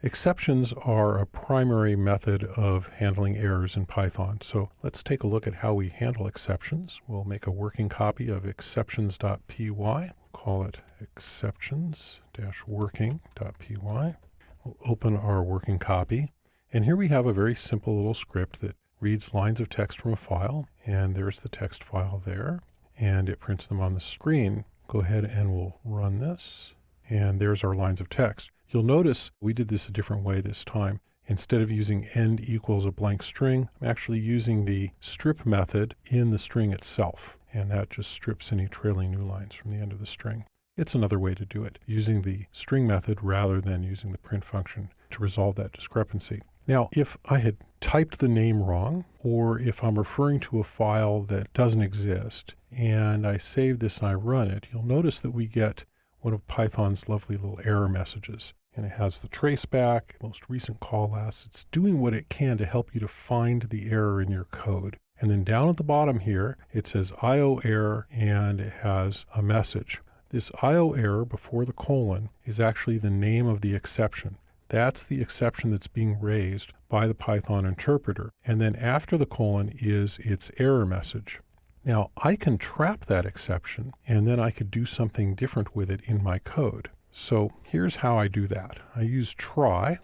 Exceptions are a primary method of handling errors in Python. So let's take a look at how we handle exceptions. We'll make a working copy of exceptions.py. Call it exceptions-working.py. We'll open our working copy. And here we have a very simple little script that reads lines of text from a file. And there's the text file there. And it prints them on the screen. Go ahead and we'll run this. And there's our lines of text. You'll notice we did this a different way this time. Instead of using end equals a blank string, I'm actually using the strip method in the string itself. And that just strips any trailing new lines from the end of the string. It's another way to do it, using the string method rather than using the print function to resolve that discrepancy. Now, if I had typed the name wrong, or if I'm referring to a file that doesn't exist, and I save this and I run it, you'll notice that we get one of Python's lovely little error messages. And it has the traceback, most recent call lasts. It's doing what it can to help you to find the error in your code. And then down at the bottom here, it says IO error, and it has a message. This IO error before the colon is actually the name of the exception. That's the exception that's being raised by the Python interpreter. And then after the colon is its error message. Now, I can trap that exception, and then I could do something different with it in my code. So here's how I do that. I use try,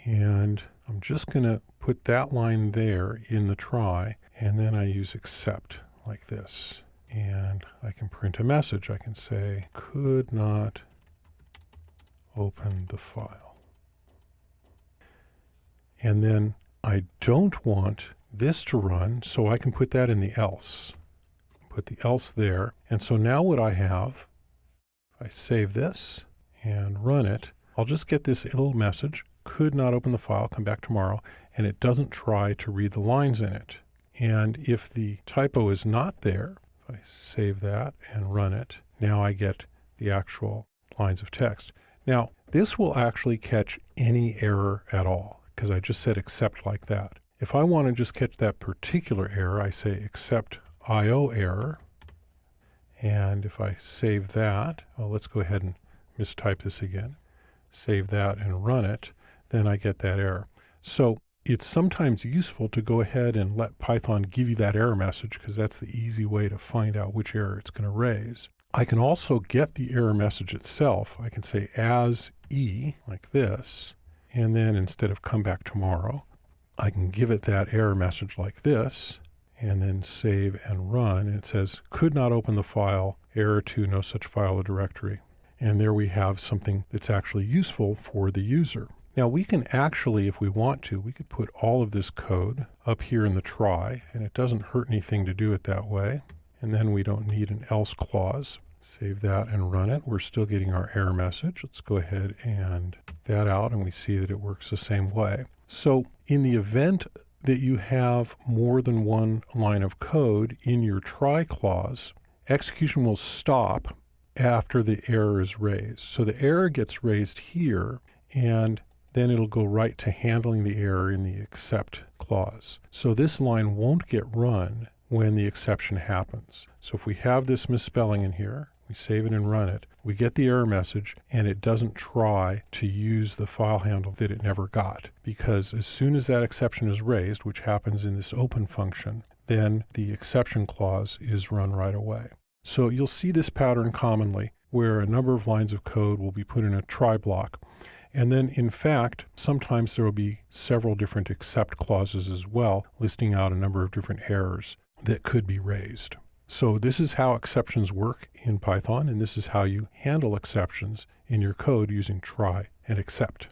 and I'm just going to put that line there in the try, and then I use except like this. And I can print a message. I can say, could not open the file. And then I don't want this to run, so I can put that in the else. Put the else there. And so now what I have, if I save this and run it, I'll just get this little message, could not open the file, come back tomorrow, and it doesn't try to read the lines in it. And if the typo is not there, if I save that and run it, now I get the actual lines of text. Now, this will actually catch any error at all, because I just said except like that. If I want to just catch that particular error, I say except IO error. And if I save that, well, let's go ahead and mistype this again. Save that and run it, then I get that error. So it's sometimes useful to go ahead and let Python give you that error message, because that's the easy way to find out which error it's going to raise. I can also get the error message itself. I can say as E, like this, and then instead of come back tomorrow, I can give it that error message like this, and then save and run. And it says, could not open the file, error 2, no such file or directory. And there we have something that's actually useful for the user. Now we can actually, if we want to, we could put all of this code up here in the try, and it doesn't hurt anything to do it that way. And then we don't need an else clause. Save that and run it. We're still getting our error message. Let's go ahead and that out, and we see that it works the same way. So in the event that you have more than one line of code in your try clause, execution will stop after the error is raised. So the error gets raised here, and then it'll go right to handling the error in the except clause. So this line won't get run when the exception happens. So if we have this misspelling in here, we save it and run it, we get the error message, and it doesn't try to use the file handle that it never got. Because as soon as that exception is raised, which happens in this open function, then the exception clause is run right away. So you'll see this pattern commonly, where a number of lines of code will be put in a try block. And then, in fact, sometimes there will be several different except clauses as well, listing out a number of different errors that could be raised. So this is how exceptions work in Python, and this is how you handle exceptions in your code using try and except.